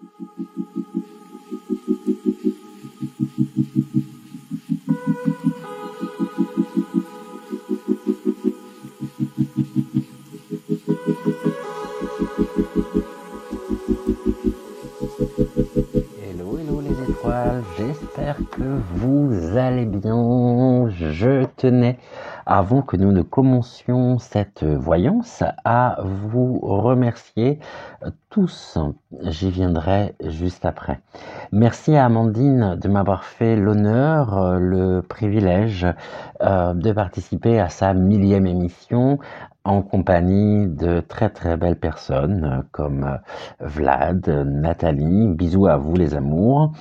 Hello, hello les étoiles, j'espère que vous allez bien. Je tenais, avant que nous ne commencions cette voyance, à vous remercier tous. J'y viendrai juste après. Merci à Amandine de m'avoir fait l'honneur, le privilège de participer à sa 1000e émission en compagnie de très très belles personnes comme Vlad, Nathalie, bisous à vous les amours,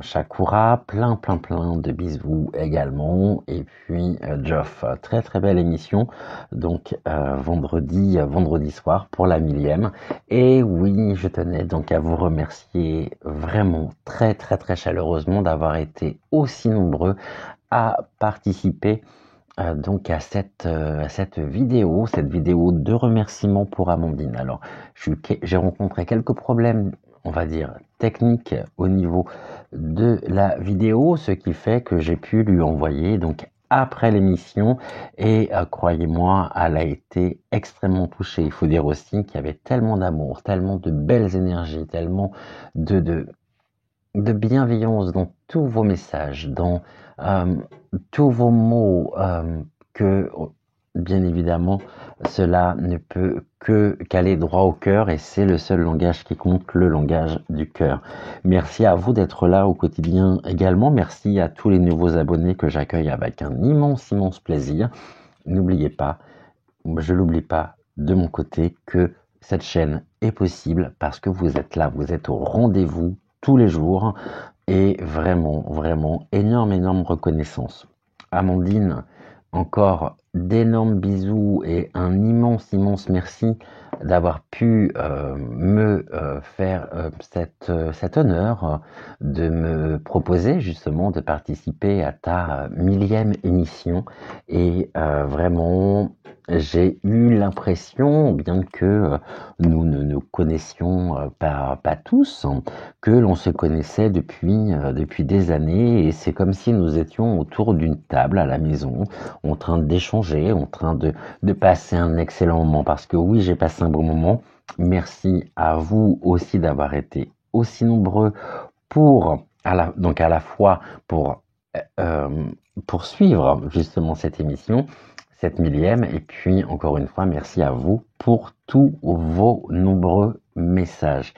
Shakura, plein de bisous également, et puis Geoff, très très belle émission, donc vendredi soir pour la 1000e, et oui, je tenais donc à vous remercier vraiment très chaleureusement d'avoir été aussi nombreux à participer donc à cette vidéo de remerciements pour Amandine. Alors, j'ai rencontré quelques problèmes, on va dire, techniques au niveau de la vidéo, ce qui fait que j'ai pu lui envoyer donc après l'émission et croyez-moi, elle a été extrêmement touchée. Il faut dire aussi qu'il y avait tellement d'amour, tellement de belles énergies, tellement de bienveillance dans tous vos messages, dans tous vos mots, que bien évidemment cela ne peut que qu'aller droit au cœur, et c'est le seul langage qui compte, le langage du cœur. Merci à vous d'être là au quotidien également. Merci à tous les nouveaux abonnés que j'accueille avec un immense plaisir. N'oubliez pas, je l'oublie pas de mon côté, que cette chaîne est possible parce que vous êtes là, vous êtes au rendez-vous tous les jours, et vraiment énorme reconnaissance. Amandine, encore d'énormes bisous et un immense merci d'avoir pu me faire cet honneur de me proposer justement de participer à ta 1000e émission, et vraiment j'ai eu l'impression, bien que nous ne nous connaissions pas tous, que l'on se connaissait depuis des années, et c'est comme si nous étions autour d'une table à la maison, en train d'échanger, en train de passer un excellent moment, parce que oui, j'ai passé un bon moment. Merci à vous aussi d'avoir été aussi nombreux pour, donc à la fois pour poursuivre justement cette émission, cette 1000e, et puis encore une fois, merci à vous pour tous vos nombreux messages.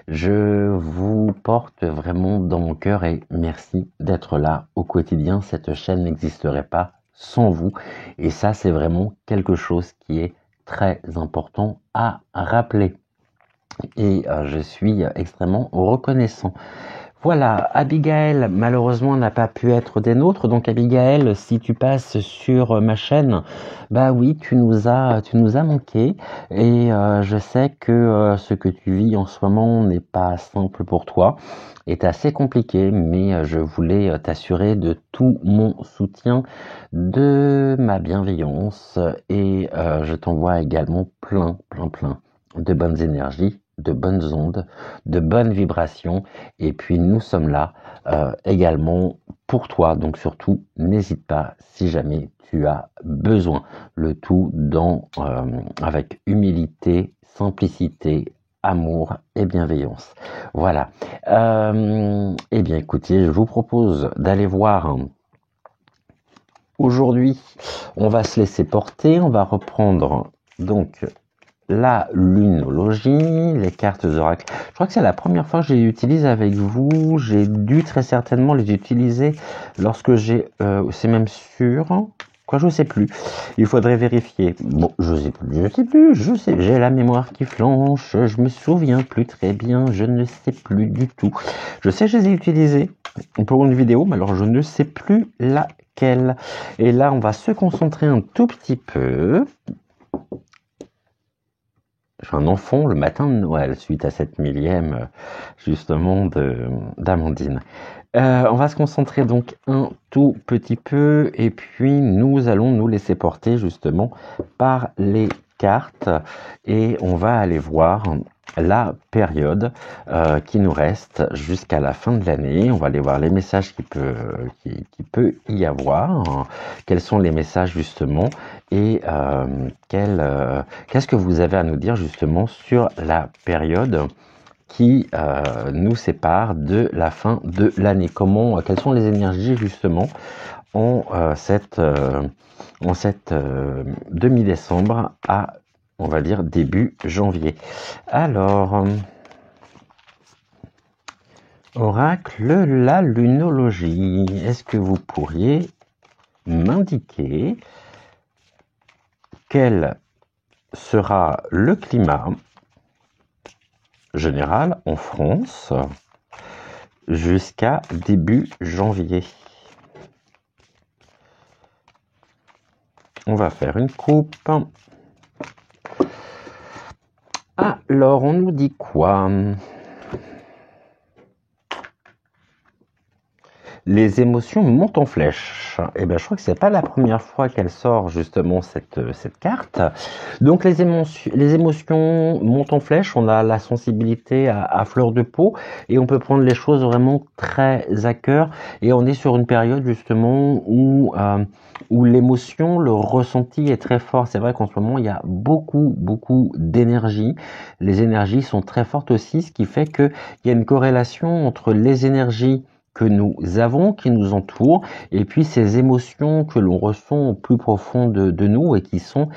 Je vous porte vraiment dans mon cœur et merci d'être là au quotidien. Cette chaîne n'existerait pas sans vous, et ça, c'est vraiment quelque chose qui est très important à rappeler, et je suis extrêmement reconnaissant. Voilà, Abigail, malheureusement, n'a pas pu être des nôtres. Donc, Abigail, si tu passes sur ma chaîne, bah oui, tu nous as manqué. Et je sais que ce que tu vis en ce moment n'est pas simple pour toi, est assez compliqué, mais je voulais t'assurer de tout mon soutien, de ma bienveillance, et je t'envoie également plein de bonnes énergies, de bonnes ondes, de bonnes vibrations, et puis nous sommes là également pour toi, donc surtout n'hésite pas si jamais tu as besoin, le tout avec humilité, simplicité, amour et bienveillance. Voilà. Eh bien écoutez, je vous propose d'aller voir. Aujourd'hui, on va se laisser porter, on va reprendre donc la lunologie, les cartes oracle. Je crois que c'est la première fois que je les utilise avec vous. J'ai dû très certainement les utiliser lorsque j'ai... c'est même sûr... Quoi, je sais plus. Il faudrait vérifier. Bon, je sais plus. J'ai la mémoire qui flanche. Je me souviens plus très bien. Je ne sais plus du tout. Je sais que je les ai utilisés pour une vidéo, mais alors je ne sais plus laquelle. Et là, on va se concentrer un tout petit peu. Je suis un enfant le matin de Noël, suite à cette 1000e, justement, d'Amandine. On va se concentrer donc un tout petit peu, et puis nous allons nous laisser porter, justement, par les cartes, et on va aller voir la période qui nous reste jusqu'à la fin de l'année. On va aller voir les messages qui peut y avoir, quels sont les messages justement, et qu'est-ce que vous avez à nous dire justement sur la période qui nous sépare de la fin de l'année. Quelles sont les énergies justement en cette demi-décembre à, on va dire, début janvier. Alors, oracle, la lunologie, est-ce que vous pourriez m'indiquer quel sera le climat général en France jusqu'à début janvier? On va faire une coupe. Alors, on nous dit quoi? Les émotions montent en flèche. Eh bien, je crois que c'est pas la première fois qu'elle sort justement cette carte. Donc, les émotions montent en flèche. On a la sensibilité à fleur de peau et on peut prendre les choses vraiment très à cœur. Et on est sur une période justement où l'émotion, le ressenti est très fort. C'est vrai qu'en ce moment, il y a beaucoup d'énergie. Les énergies sont très fortes aussi, ce qui fait qu'il y a une corrélation entre les énergies que nous avons, qui nous entourent, et puis ces émotions que l'on ressent au plus profond de nous et qui sont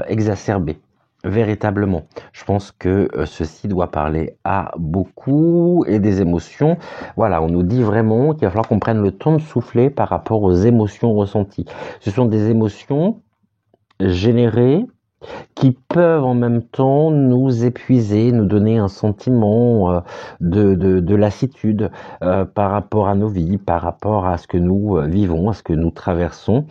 exacerbées. Véritablement. Je pense que ceci doit parler à beaucoup et des émotions. Voilà, on nous dit vraiment qu'il va falloir qu'on prenne le temps de souffler par rapport aux émotions ressenties. Ce sont des émotions générées qui peuvent en même temps nous épuiser, nous donner un sentiment de lassitude par rapport à nos vies, par rapport à ce que nous vivons, à ce que nous traversons.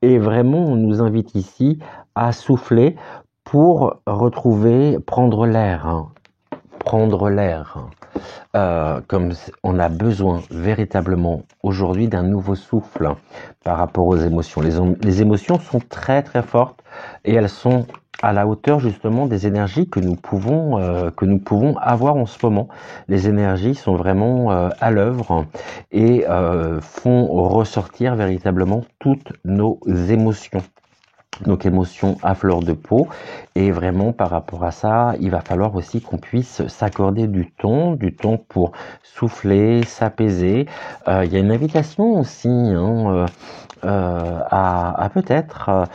Et vraiment, on nous invite ici à souffler pour retrouver, prendre l'air. Prendre l'air. Comme on a besoin véritablement aujourd'hui d'un nouveau souffle par rapport aux émotions. Les émotions sont très fortes et elles sont à la hauteur justement des énergies que nous pouvons avoir en ce moment. Les énergies sont vraiment à l'œuvre et font ressortir véritablement toutes nos émotions. Donc émotions à fleur de peau, et vraiment par rapport à ça, il va falloir aussi qu'on puisse s'accorder du temps pour souffler, s'apaiser. Il y a une invitation aussi à peut-être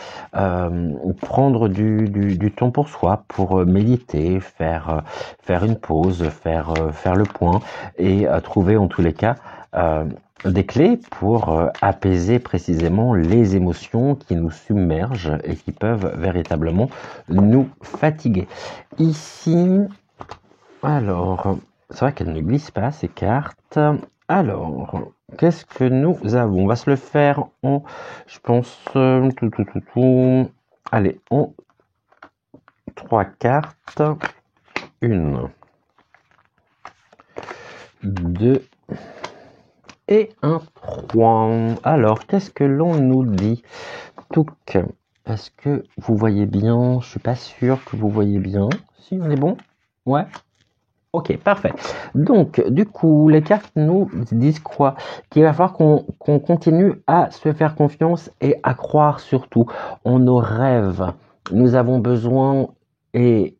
prendre du temps pour soi, pour méditer, faire une pause, faire le point et trouver en tous les cas des clés pour apaiser précisément les émotions qui nous submergent et qui peuvent véritablement nous fatiguer. Ici, alors, c'est vrai qu'elles ne glissent pas ces cartes. Alors, qu'est-ce que nous avons? On va se le faire en, je pense, allez, en 3 cartes. 1, 2 et un 3. Alors, qu'est-ce que l'on nous dit? Touk, est-ce que vous voyez bien? Je suis pas sûr que vous voyez bien. Si, on est bon? Ouais. Ok, parfait. Donc, du coup, les cartes nous disent quoi? Qu'il va falloir qu'on continue à se faire confiance et à croire surtout en nos rêves. Nous avons besoin, et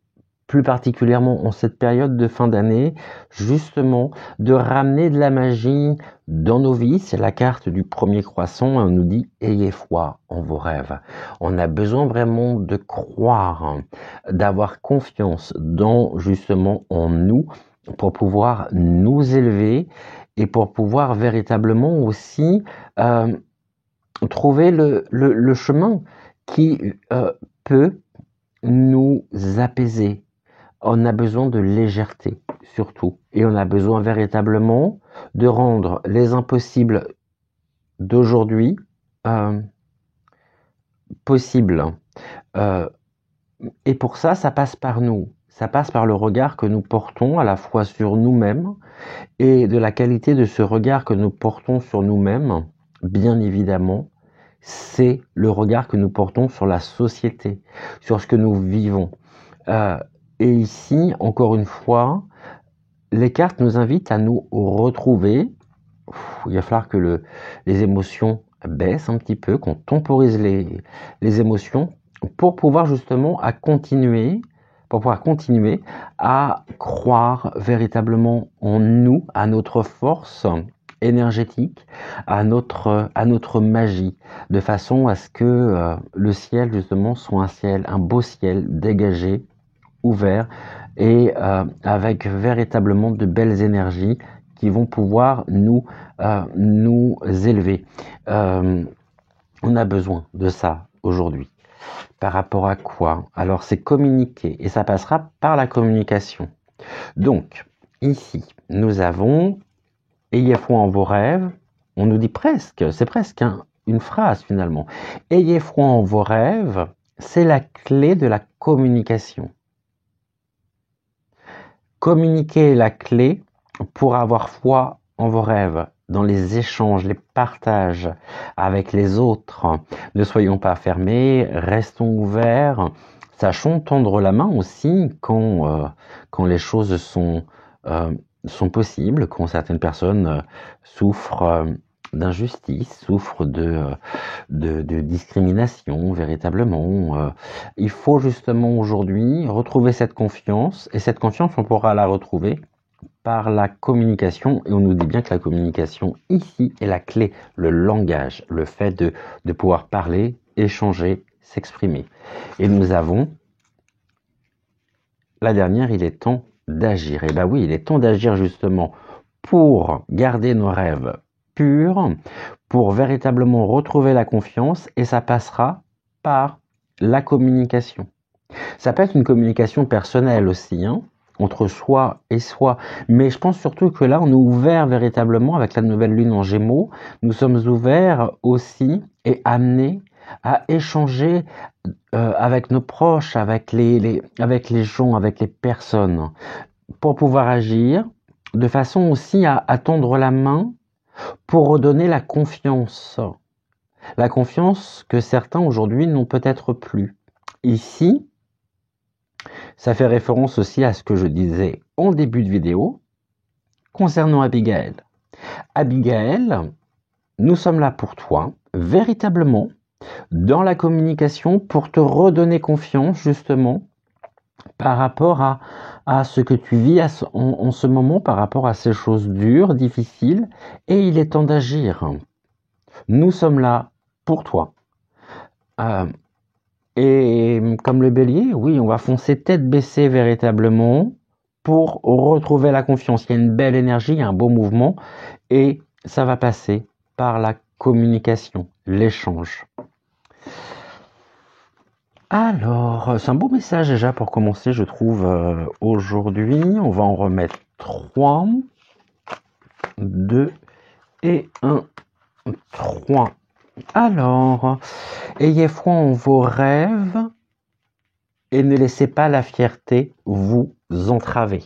plus particulièrement en cette période de fin d'année, justement, de ramener de la magie dans nos vies. C'est la carte du premier croissant. On nous dit « Ayez foi en vos rêves ». On a besoin vraiment de croire, d'avoir confiance dans, justement, en nous pour pouvoir nous élever et pour pouvoir véritablement aussi trouver le chemin qui peut nous apaiser. On a besoin de légèreté, surtout. Et on a besoin véritablement de rendre les impossibles d'aujourd'hui possibles. Et pour ça, ça passe par nous. Ça passe par le regard que nous portons à la fois sur nous-mêmes et de la qualité de ce regard que nous portons sur nous-mêmes, bien évidemment, c'est le regard que nous portons sur la société, sur ce que nous vivons. Et ici, encore une fois, les cartes nous invitent à nous retrouver. Il va falloir que les émotions baissent un petit peu, qu'on temporise les émotions pour pouvoir justement pouvoir continuer à croire véritablement en nous, à notre force énergétique, à notre magie, de façon à ce que le ciel justement soit un beau ciel dégagé, ouvert et avec véritablement de belles énergies qui vont pouvoir nous élever. On a besoin de ça aujourd'hui. Par rapport à quoi? Alors c'est communiquer et ça passera par la communication. Donc ici nous avons ayez foi en vos rêves. On nous dit presque, c'est presque une phrase finalement. Ayez foi en vos rêves, c'est la clé de la communication. Communiquer est la clé pour avoir foi en vos rêves, dans les échanges, les partages avec les autres. Ne soyons pas fermés, restons ouverts, sachons tendre la main aussi quand les choses sont possibles, quand certaines personnes souffrent d'injustice, souffrent de discrimination véritablement. Il faut justement aujourd'hui retrouver cette confiance, et cette confiance on pourra la retrouver par la communication, et on nous dit bien que la communication ici est la clé, le langage, le fait de pouvoir parler, échanger, s'exprimer. Et nous avons la dernière, il est temps d'agir. Et bien oui, il est temps d'agir justement pour garder nos rêves purs, pour véritablement retrouver la confiance, et ça passera par la communication. Ça peut être une communication personnelle aussi, entre soi et soi, mais je pense surtout que là on est ouvert véritablement avec la nouvelle lune en Gémeaux, nous sommes ouverts aussi et amenés à échanger avec nos proches, avec les gens, avec les personnes, pour pouvoir agir de façon aussi à tendre la main pour redonner la confiance que certains aujourd'hui n'ont peut-être plus. Ici, ça fait référence aussi à ce que je disais en début de vidéo concernant Abigail. Abigail, nous sommes là pour toi, véritablement, dans la communication, pour te redonner confiance, justement, par rapport à ce que tu vis en ce moment, par rapport à ces choses dures, difficiles, et il est temps d'agir. Nous sommes là pour toi. Et comme le bélier, oui, on va foncer tête baissée véritablement pour retrouver la confiance. Il y a une belle énergie, il y a un beau mouvement et ça va passer par la communication, l'échange. Alors, c'est un beau message déjà pour commencer, je trouve, aujourd'hui. On va en remettre 3, 2 et 1, 3. Alors, ayez foi en vos rêves et ne laissez pas la fierté vous entraver.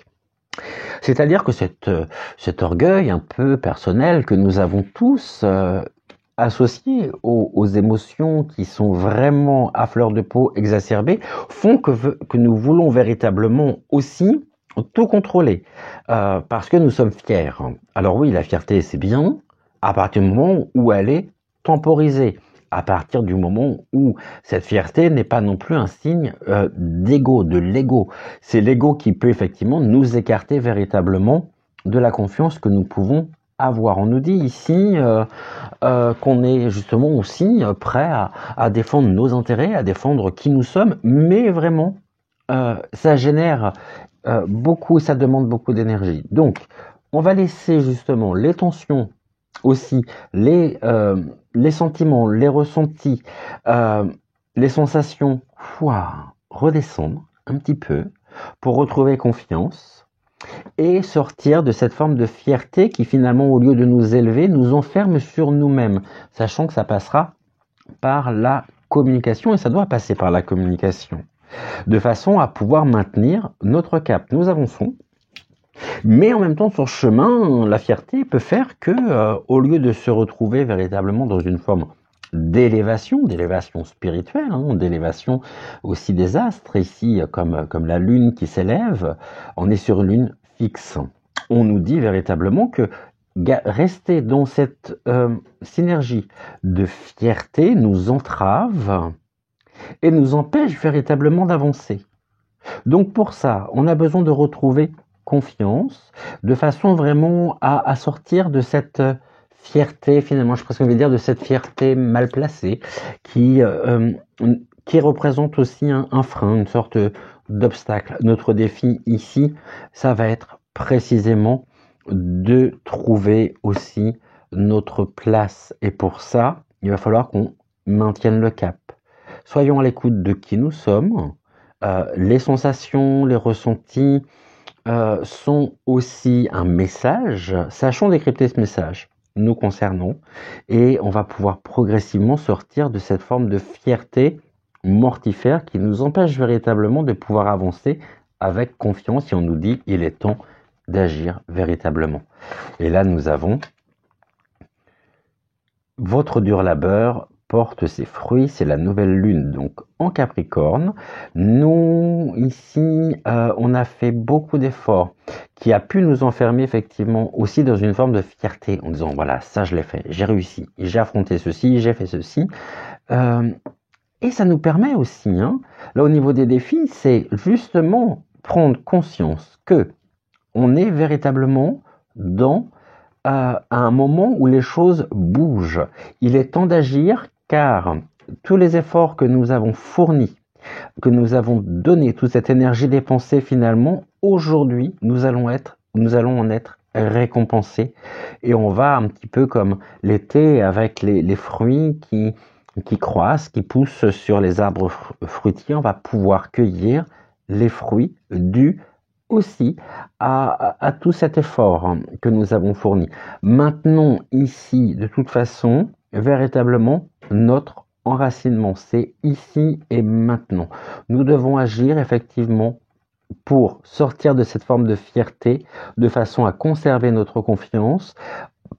C'est-à-dire que cet orgueil un peu personnel que nous avons tous associé aux émotions qui sont vraiment à fleur de peau, exacerbées, font que nous voulons véritablement aussi tout contrôler parce que nous sommes fiers. Alors oui, la fierté c'est bien à partir du moment où elle est temporisée, à partir du moment où cette fierté n'est pas non plus un signe d'ego, de l'ego. C'est l'ego qui peut effectivement nous écarter véritablement de la confiance que nous pouvons avoir. On nous dit ici qu'on est justement aussi prêt à défendre nos intérêts, à défendre qui nous sommes, mais vraiment, ça génère beaucoup, ça demande beaucoup d'énergie. Donc, on va laisser justement les tensions aussi, les sentiments, les ressentis, les sensations, redescendre un petit peu pour retrouver confiance et sortir de cette forme de fierté qui finalement, au lieu de nous élever, nous enferme sur nous-mêmes, sachant que ça passera par la communication et ça doit passer par la communication, de façon à pouvoir maintenir notre cap. Nous avançons. Mais en même temps, sur le chemin, la fierté peut faire que, au lieu de se retrouver véritablement dans une forme d'élévation spirituelle, hein, d'élévation aussi des astres. Ici, comme la lune qui s'élève, on est sur une lune fixe. On nous dit véritablement que rester dans cette synergie de fierté nous entrave et nous empêche véritablement d'avancer. Donc pour ça, on a besoin de retrouver confiance, de façon vraiment à sortir de cette fierté, finalement, je presque envie de dire, de cette fierté mal placée, qui représente aussi un frein, une sorte d'obstacle. Notre défi ici, ça va être précisément de trouver aussi notre place. Et pour ça, il va falloir qu'on maintienne le cap. Soyons à l'écoute de qui nous sommes. Les sensations, les ressentis sont aussi un message. Sachons décrypter ce message nous concernant et on va pouvoir progressivement sortir de cette forme de fierté mortifère qui nous empêche véritablement de pouvoir avancer avec confiance et on nous dit il est temps d'agir véritablement. Et là nous avons votre dur labeur porte ses fruits, c'est la nouvelle lune donc en Capricorne. Nous ici on a fait beaucoup d'efforts qui a pu nous enfermer effectivement aussi dans une forme de fierté en disant voilà ça je l'ai fait, j'ai réussi, j'ai affronté ceci, j'ai fait ceci et ça nous permet aussi hein, là au niveau des défis c'est justement prendre conscience que on est véritablement dans à un moment où les choses bougent. Il est temps d'agir car tous les efforts que nous avons fournis, que nous avons donné, toute cette énergie dépensée finalement, aujourd'hui, nous allons en être récompensés et on va un petit peu comme l'été avec les fruits qui croissent, qui poussent sur les arbres fruitiers, on va pouvoir cueillir les fruits dus aussi à tout cet effort que nous avons fourni. Maintenons ici, de toute façon, véritablement notre enracinement. C'est ici et maintenant. Nous devons agir effectivement pour sortir de cette forme de fierté, de façon à conserver notre confiance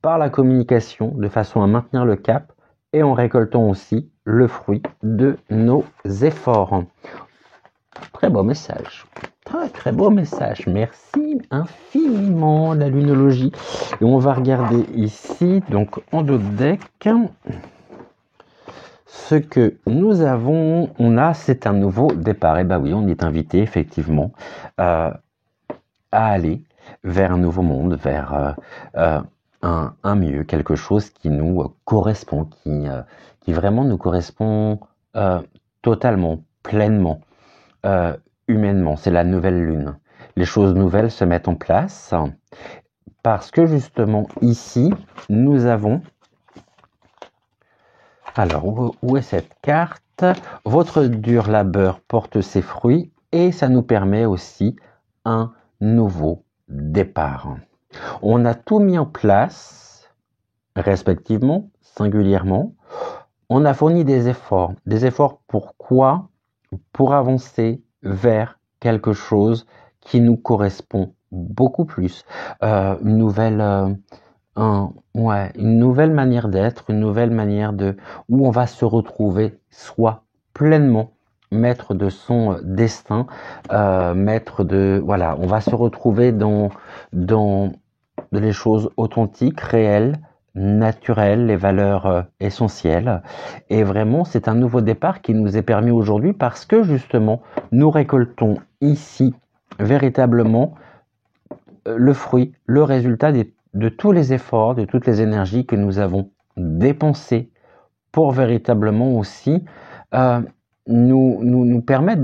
par la communication, de façon à maintenir le cap et en récoltant aussi le fruit de nos efforts. Très beau message. Très beau message. Merci infiniment la lunologie. Et on va regarder ici, donc en dos de deck, ce que nous avons. C'est un nouveau départ. Et bah oui, on est invité effectivement à aller vers un nouveau monde, vers un mieux, quelque chose qui nous correspond, qui vraiment nous correspond totalement, pleinement. Humainement, c'est la nouvelle lune. Les choses nouvelles se mettent en place parce que justement ici, nous avons... Alors, où est cette carte? Votre dur labeur porte ses fruits et ça nous permet aussi un nouveau départ. On a tout mis en place, respectivement, singulièrement. On a fourni des efforts. Des efforts pourquoi? Pour avancer vers quelque chose qui nous correspond beaucoup plus. Une nouvelle manière d'être, une nouvelle manière où on va se retrouver soi pleinement maître de son destin, on va se retrouver dans les choses authentiques, réelles, naturelles, les valeurs essentielles. Et vraiment, c'est un nouveau départ qui nous est permis aujourd'hui parce que justement, nous récoltons ici véritablement le fruit, le résultat de tous les efforts, de toutes les énergies que nous avons dépensées pour véritablement aussi nous permettre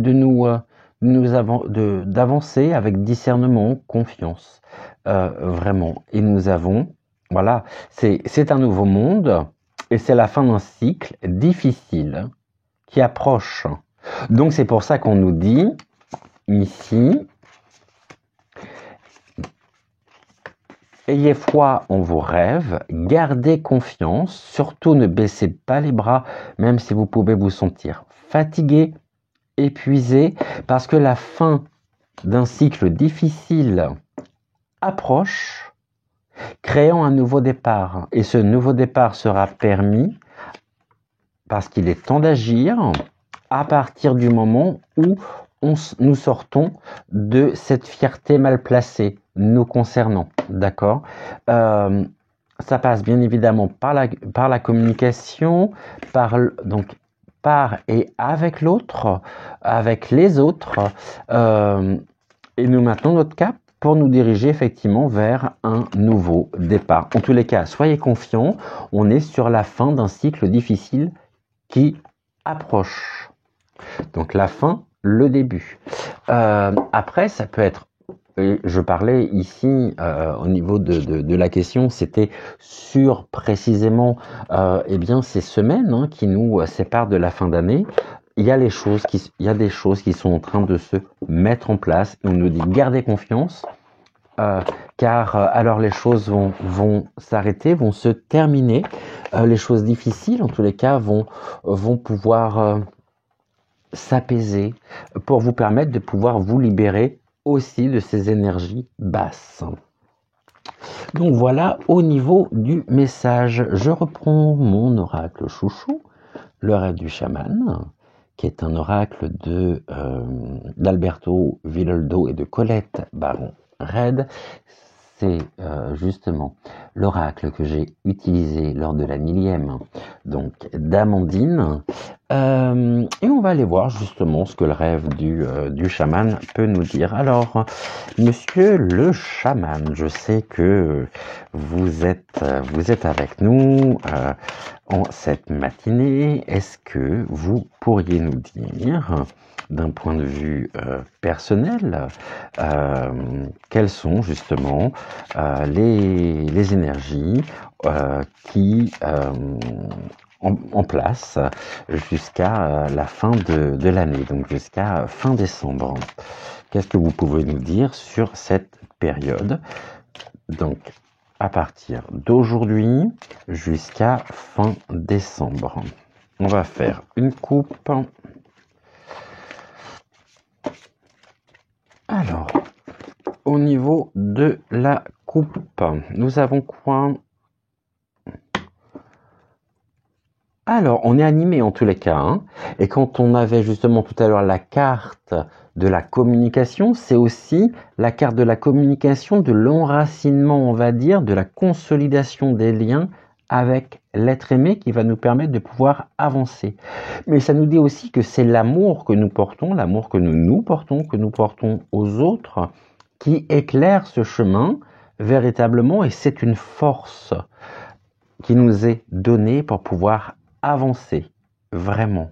d'avancer avec discernement, confiance, vraiment. Et nous avons, voilà, c'est un nouveau monde et c'est la fin d'un cycle difficile qui approche. Donc c'est pour ça qu'on nous dit ici, ayez foi en vos rêves, gardez confiance, surtout ne baissez pas les bras, même si vous pouvez vous sentir fatigué, épuisé, parce que la fin d'un cycle difficile approche, créant un nouveau départ. Et ce nouveau départ sera permis parce qu'il est temps d'agir à partir du moment où nous sortons de cette fierté mal placée nous concernant, d'accord. Ça passe bien évidemment par la communication, donc par et avec l'autre, avec les autres, et nous maintenons notre cap pour nous diriger effectivement vers un nouveau départ. En tous les cas, soyez confiants, on est sur la fin d'un cycle difficile qui approche. Donc la fin, le début. Après, ça peut être, je parlais ici au niveau de la question, c'était sur précisément eh bien, ces semaines qui nous séparent de la fin d'année. Il y a des choses qui sont en train de se mettre en place. On nous dit gardez confiance, car alors les choses vont s'arrêter, vont se terminer. Les choses difficiles, en tous les cas, vont pouvoir s'apaiser pour vous permettre de pouvoir vous libérer aussi de ces énergies basses. Donc voilà au niveau du message. Je reprends mon oracle chouchou, le rêve du chaman, qui est un oracle d'Alberto Villoldo et de Colette Baron-Red. C'est justement l'oracle que j'ai utilisé lors de la 1000e, donc d'Amandine. Et on va aller voir justement ce que le rêve du chaman peut nous dire. Alors, monsieur le chaman, je sais que vous êtes avec nous en cette matinée. Est-ce que vous pourriez nous dire, d'un point de vue personnel, quelles sont justement les énergies qui en place jusqu'à la fin de l'année, donc jusqu'à fin décembre. Qu'est-ce que vous pouvez nous dire sur cette période, donc à partir d'aujourd'hui jusqu'à fin décembre? On va faire une coupe. Alors, au niveau de la coupe, nous avons quoi? Alors, on est animé en tous les cas, et quand on avait justement tout à l'heure la carte de la communication, c'est aussi la carte de la communication, de l'enracinement, on va dire, de la consolidation des liens avec l'être aimé qui va nous permettre de pouvoir avancer. Mais ça nous dit aussi que c'est l'amour que nous portons, l'amour que nous portons aux autres, qui éclaire ce chemin véritablement, et c'est une force qui nous est donnée pour pouvoir avancer, vraiment.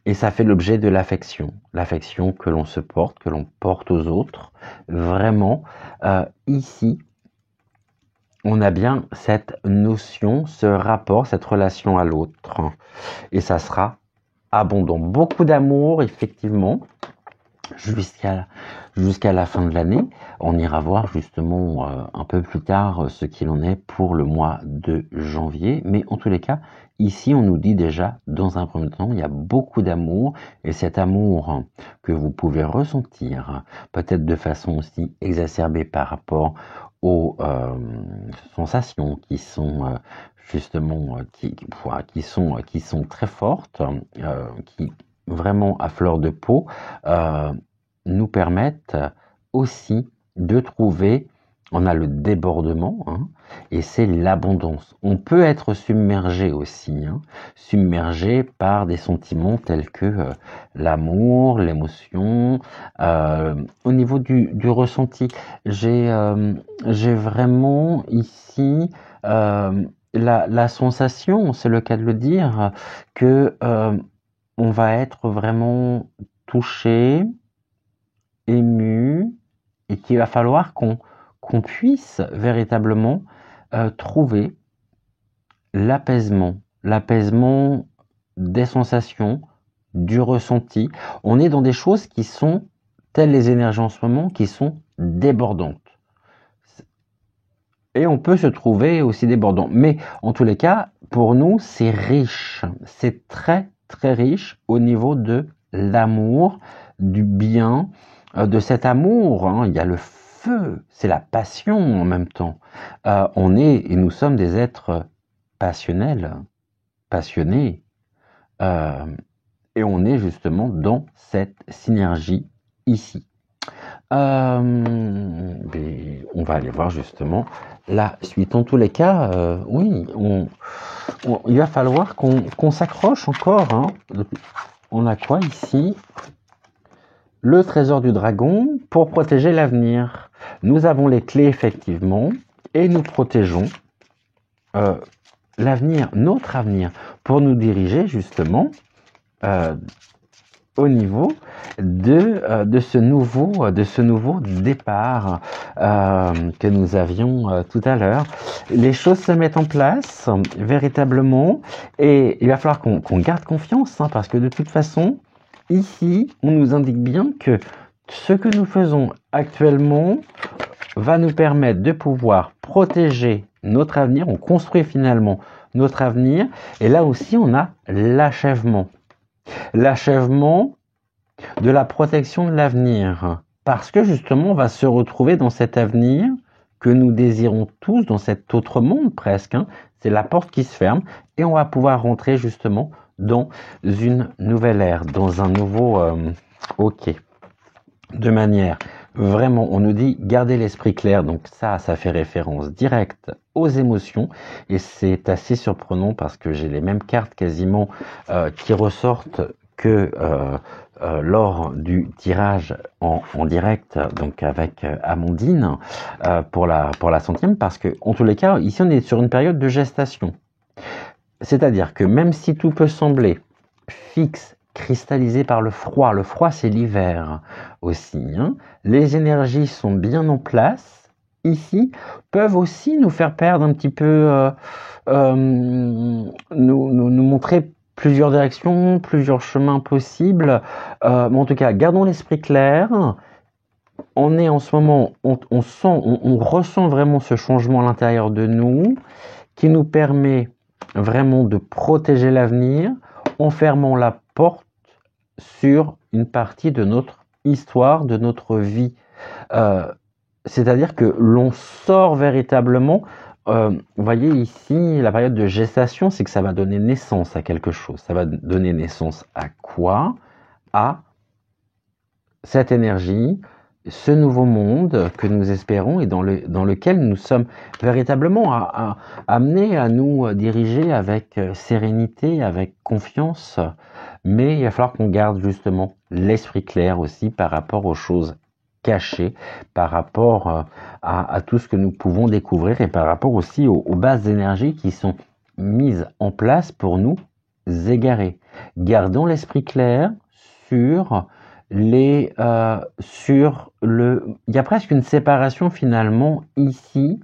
Et ça fait l'objet de l'affection que l'on se porte, que l'on porte aux autres. Vraiment, ici, on a bien cette notion, ce rapport, cette relation à l'autre. Et ça sera abondant. Beaucoup d'amour, effectivement, jusqu'à la fin de l'année. On ira voir justement un peu plus tard ce qu'il en est pour le mois de janvier. Mais en tous les cas, ici, on nous dit déjà, dans un premier temps, il y a beaucoup d'amour. Et cet amour que vous pouvez ressentir, peut-être de façon aussi exacerbée par rapport aux sensations qui sont justement qui sont très fortes, qui vraiment à fleur de peau, nous permettent aussi de trouver, on a le débordement, et c'est l'abondance. On peut être submergé aussi, submergé par des sentiments tels que l'amour, l'émotion. Au niveau du ressenti, j'ai vraiment ici la sensation, c'est le cas de le dire, que on va être vraiment touché, ému, et qu'il va falloir qu'on puisse véritablement trouver l'apaisement des sensations, du ressenti. On est dans des choses qui sont, telles les énergies en ce moment, qui sont débordantes. Et on peut se trouver aussi débordant. Mais en tous les cas, pour nous, c'est riche. C'est très, très riche au niveau de l'amour, du bien, de cet amour. Il y a le feu, c'est la passion en même temps. On est et nous sommes des êtres passionnels. passionné, euh, et on est justement dans cette synergie ici. On va aller voir justement la suite. En tous les cas, oui, il va falloir qu'on s'accroche encore. Hein. On a quoi ici? Le trésor du dragon pour protéger l'avenir. Nous avons les clés effectivement et nous protégeons l'avenir, notre avenir, pour nous diriger justement au niveau de ce nouveau départ que nous avions tout à l'heure. Les choses se mettent en place véritablement et il va falloir qu'on garde confiance hein, parce que de toute façon, ici, on nous indique bien que ce que nous faisons actuellement va nous permettre de pouvoir protéger notre avenir. On construit finalement notre avenir et là aussi, on a l'achèvement. L'achèvement de la protection de l'avenir. Parce que justement, on va se retrouver dans cet avenir que nous désirons tous, dans cet autre monde presque. Hein. C'est la porte qui se ferme et on va pouvoir rentrer justement dans une nouvelle ère, dans un nouveau OK. De manière vraiment, on nous dit garder l'esprit clair, donc ça fait référence directe aux émotions et c'est assez surprenant parce que j'ai les mêmes cartes quasiment qui ressortent que lors du tirage en direct, donc avec Amandine pour la 100e, parce que en tous les cas, ici on est sur une période de gestation. C'est-à-dire que même si tout peut sembler fixe, cristallisé par le froid c'est l'hiver aussi, hein, les énergies sont bien en place, ici, peuvent aussi nous faire perdre un petit peu, nous montrer plusieurs directions, plusieurs chemins possibles, mais en tout cas, gardons l'esprit clair. On est en ce moment, on ressent vraiment ce changement à l'intérieur de nous, qui nous permet vraiment de protéger l'avenir en fermant la porte sur une partie de notre histoire, de notre vie. C'est-à-dire que l'on sort véritablement. Vous voyez ici, la période de gestation, c'est que ça va donner naissance à quelque chose. Ça va donner naissance à quoi? À cette énergie, ce nouveau monde que nous espérons et dans lequel nous sommes véritablement amenés à nous diriger avec sérénité, avec confiance. Mais il va falloir qu'on garde justement l'esprit clair aussi par rapport aux choses cachées, par rapport à tout ce que nous pouvons découvrir et par rapport aussi aux bases d'énergie qui sont mises en place pour nous égarer. Gardons l'esprit clair sur il y a presque une séparation finalement ici.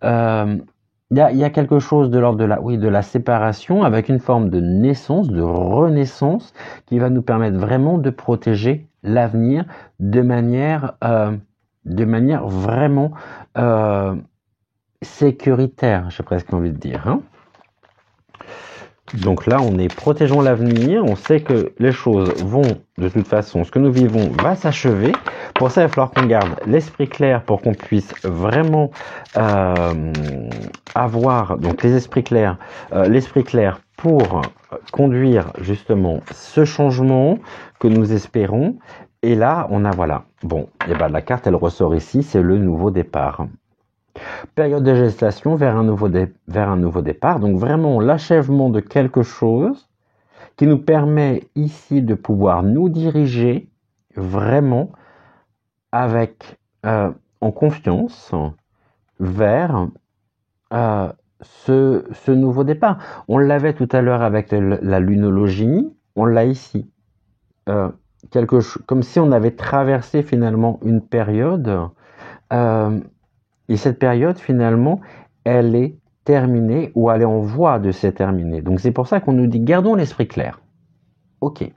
Il y a quelque chose de l'ordre de la séparation avec une forme de naissance, de renaissance qui va nous permettre vraiment de protéger l'avenir de manière vraiment sécuritaire, j'ai presque envie de dire. Hein. Donc là, on est protégeons l'avenir, on sait que les choses vont, de toute façon, ce que nous vivons va s'achever. Pour ça, il va falloir qu'on garde l'esprit clair pour qu'on puisse vraiment avoir donc l'esprit clair pour conduire justement ce changement que nous espérons. Et là, on a voilà. Bon, et ben la carte, elle ressort ici, c'est le nouveau départ. Période de gestation vers un nouveau départ. Donc vraiment l'achèvement de quelque chose qui nous permet ici de pouvoir nous diriger vraiment avec en confiance vers ce nouveau départ. On l'avait tout à l'heure avec la lunologie, on l'a ici. Comme si on avait traversé finalement une période et cette période, finalement, elle est terminée ou elle est en voie de se terminer. Donc c'est pour ça qu'on nous dit gardons l'esprit clair. Ok.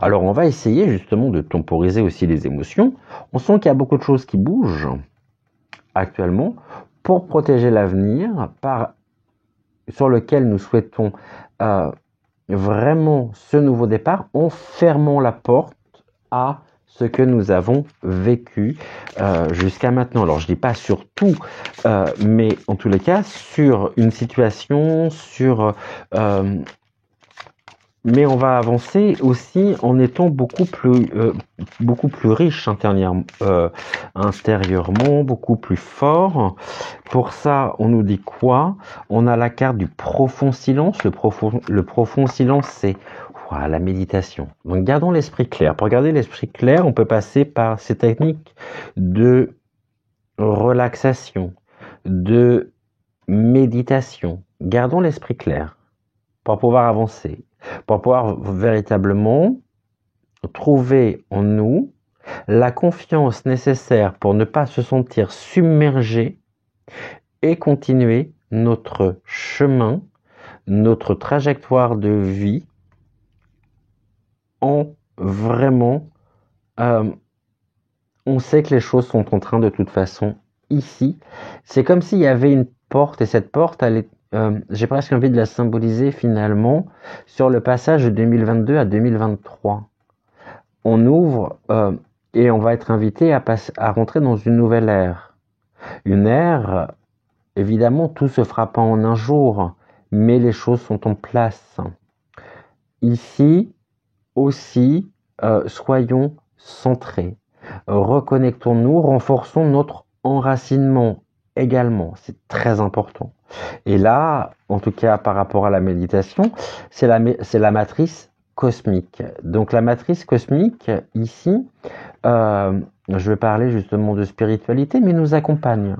Alors on va essayer justement de temporiser aussi les émotions. On sent qu'il y a beaucoup de choses qui bougent actuellement pour protéger l'avenir sur lequel nous souhaitons vraiment ce nouveau départ en fermant la porte à ce que nous avons vécu jusqu'à maintenant. Alors je dis pas sur tout, mais en tous les cas sur une situation, mais on va avancer aussi en étant beaucoup plus riche intérieurement, beaucoup plus fort. Pour ça, on nous dit quoi? On a la carte du profond silence. Le profond silence, c'est la méditation. Donc gardons l'esprit clair. Pour garder l'esprit clair, on peut passer par ces techniques de relaxation, de méditation. Gardons l'esprit clair pour pouvoir avancer, pour pouvoir véritablement trouver en nous la confiance nécessaire pour ne pas se sentir submergé et continuer notre chemin, notre trajectoire de vie en vraiment, on sait que les choses sont en train de toute façon ici. C'est comme s'il y avait une porte et cette porte, elle est j'ai presque envie de la symboliser finalement sur le passage de 2022 à 2023. On ouvre et on va être invité à rentrer dans une nouvelle ère. Une ère, évidemment, tout se fera pas en un jour, mais les choses sont en place. Ici aussi, soyons centrés, reconnectons-nous, renforçons notre enracinement également, c'est très important. Et là, en tout cas par rapport à la méditation, c'est la matrice cosmique. Donc la matrice cosmique, ici, je vais parler justement de spiritualité, mais nous accompagne.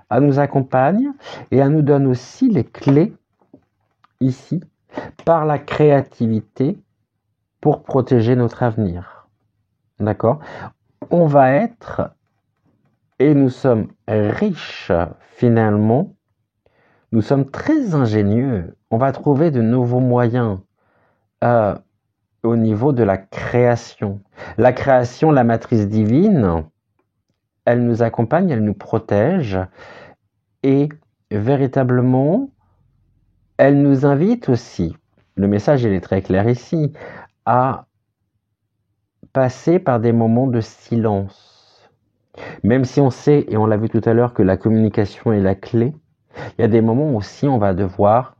Elle nous accompagne et elle nous donne aussi les clés, ici, par la créativité, pour protéger notre avenir. D'accord? On va être, et nous sommes riches finalement, nous sommes très ingénieux. On va trouver de nouveaux moyens au niveau de la création. La création, la matrice divine, elle nous accompagne, elle nous protège et véritablement, elle nous invite aussi, le message il est très clair ici, à passer par des moments de silence. Même si on sait, et on l'a vu tout à l'heure, que la communication est la clé, il y a des moments aussi on va devoir,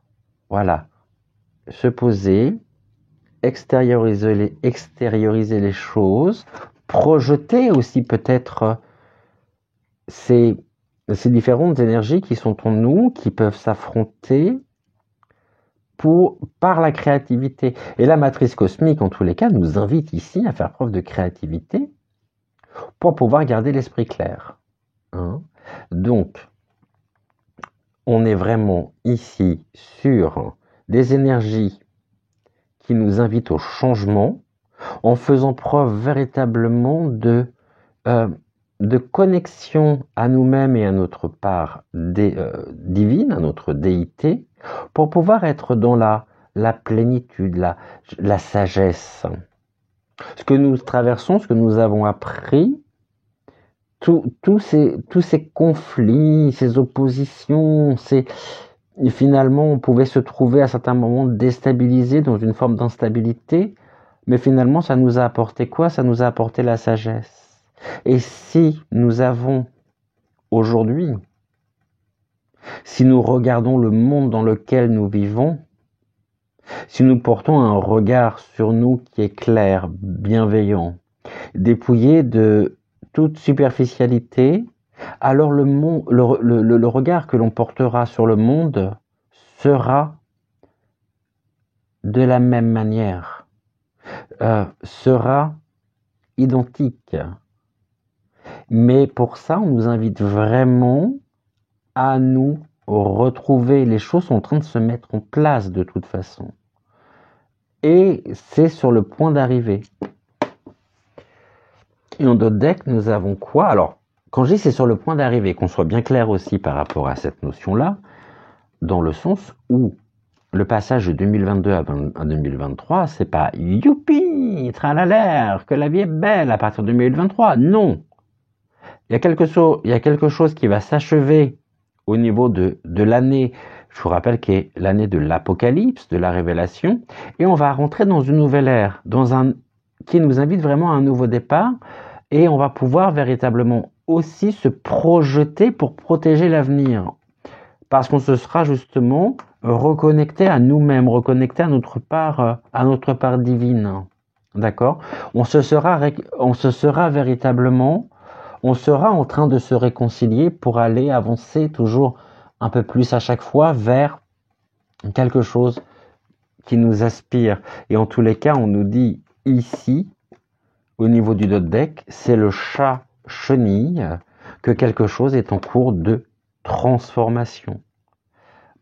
se poser, extérioriser les choses, projeter aussi peut-être ces différentes énergies qui sont en nous, qui peuvent s'affronter par la créativité. Et la matrice cosmique, en tous les cas, nous invite ici à faire preuve de créativité pour pouvoir garder l'esprit clair. Donc, on est vraiment ici sur des énergies qui nous invitent au changement en faisant preuve véritablement de connexion à nous-mêmes et à notre part divine, à notre déité, pour pouvoir être dans la plénitude, la sagesse. Ce que nous traversons, ce que nous avons appris, tous ces conflits, ces oppositions, finalement on pouvait se trouver à certains moments déstabilisés dans une forme d'instabilité, mais finalement ça nous a apporté quoi? Ça nous a apporté la sagesse. Et si nous avons aujourd'hui, si nous regardons le monde dans lequel nous vivons, si nous portons un regard sur nous qui est clair, bienveillant, dépouillé de toute superficialité, alors le regard que l'on portera sur le monde sera de la même manière, sera identique. Mais pour ça, on nous invite vraiment à nous retrouver. Les choses sont en train de se mettre en place de toute façon. Et c'est sur le point d'arriver. Et en d'autres decks, nous avons quoi? Alors, quand je dis c'est sur le point d'arriver, qu'on soit bien clair aussi par rapport à cette notion-là, dans le sens où le passage de 2022 à 2023, c'est pas youpi, tralala, que la vie est belle à partir de 2023. Non. Il y a quelque chose qui va s'achever au niveau de l'année, je vous rappelle qui est l'année de l'Apocalypse, de la Révélation, et on va rentrer dans une nouvelle ère, dans un qui nous invite vraiment à un nouveau départ et on va pouvoir véritablement aussi se projeter pour protéger l'avenir. Parce qu'on se sera justement reconnecté à nous-mêmes, reconnecté à notre part divine. D'accord? On se sera véritablement, on sera en train de se réconcilier pour aller avancer toujours un peu plus à chaque fois vers quelque chose qui nous aspire. Et en tous les cas, on nous dit ici, au niveau du dot deck, c'est le chat chenille, que quelque chose est en cours de transformation.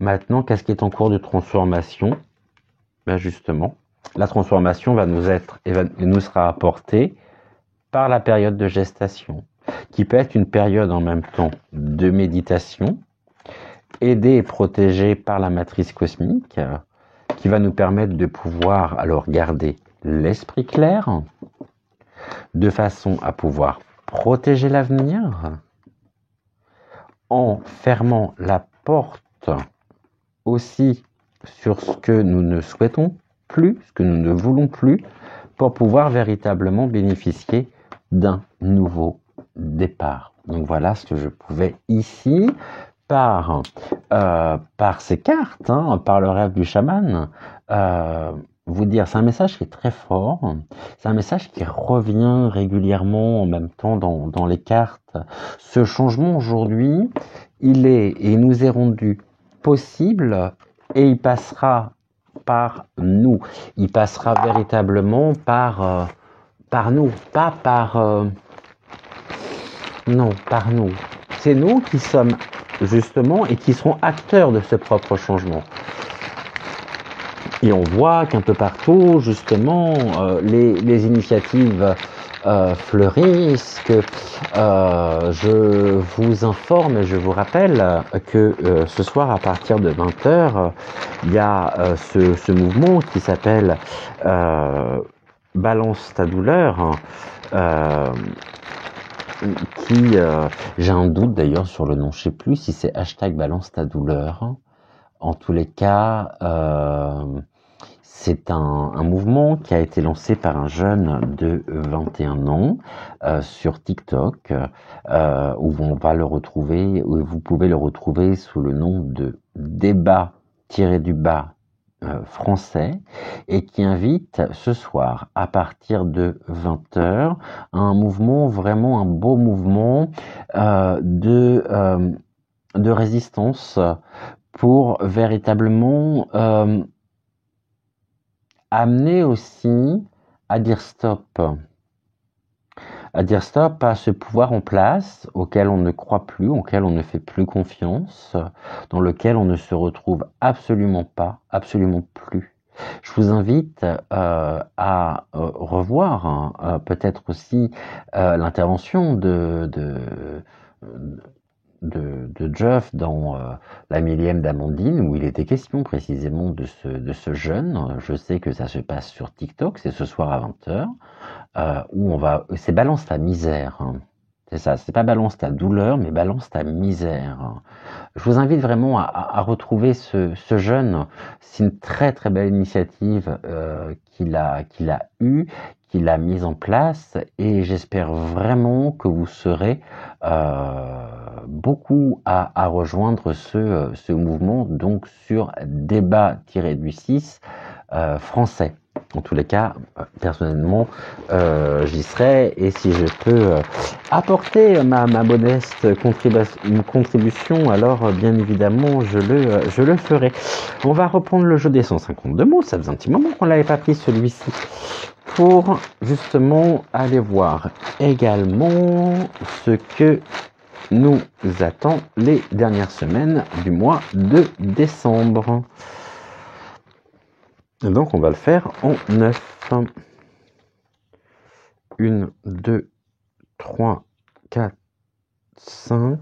Maintenant, qu'est-ce qui est en cours de transformation? Ben justement, la transformation va nous sera apportée par la période de gestation, qui peut être une période en même temps de méditation, aidée et protégée par la matrice cosmique, qui va nous permettre de pouvoir alors garder l'esprit clair, de façon à pouvoir protéger l'avenir, en fermant la porte aussi sur ce que nous ne souhaitons plus, ce que nous ne voulons plus, pour pouvoir véritablement bénéficier d'un nouveau départ. Donc voilà ce que je pouvais ici, par ces cartes, par le rêve du chaman, vous dire. C'est un message qui est très fort, c'est un message qui revient régulièrement en même temps dans les cartes. Ce changement aujourd'hui, il nous est rendu possible et il passera par nous. Il passera véritablement par nous, pas par... non, par nous. C'est nous qui sommes justement et qui seront acteurs de ce propre changement. Et on voit qu'un peu partout, justement, les initiatives fleurissent, que je vous informe et je vous rappelle que ce soir, à partir de 20h, il y a ce mouvement qui s'appelle Balance ta douleur, qui, j'ai un doute d'ailleurs sur le nom, je sais plus si c'est hashtag Balance ta douleur. En tous les cas, c'est un mouvement qui a été lancé par un jeune de 21 ans sur TikTok, où on va le retrouver, où vous pouvez le retrouver sous le nom de débat-du-bas français, et qui invite ce soir à partir de 20h un mouvement, vraiment un beau mouvement de résistance pour véritablement amener aussi à dire stop à ce pouvoir en place auquel on ne croit plus, auquel on ne fait plus confiance, dans lequel on ne se retrouve absolument pas, absolument plus. Je vous invite à revoir peut-être aussi l'intervention de Jeff dans la millième d'Amandine, où il était question précisément de ce jeune. Je sais que ça se passe sur TikTok, c'est ce soir à 20h, où c'est balance ta misère. C'est ça, c'est pas balance ta douleur, mais balance ta misère. Je vous invite vraiment à retrouver ce jeune. C'est une très très belle initiative qu'il a eue, qu'il a mise en place, et j'espère vraiment que vous serez beaucoup à rejoindre ce mouvement, donc sur débat-du-6 français. En tous les cas, personnellement, j'y serai, et si je peux apporter ma modeste contribution, alors bien évidemment, je le ferai. On va reprendre le jeu des 152 mots, ça faisait un petit moment qu'on l'avait pas pris celui-ci, pour justement aller voir également ce que nous attend les dernières semaines du mois de décembre. Donc on va le faire en 9. 1, 2, 3, 4, 5.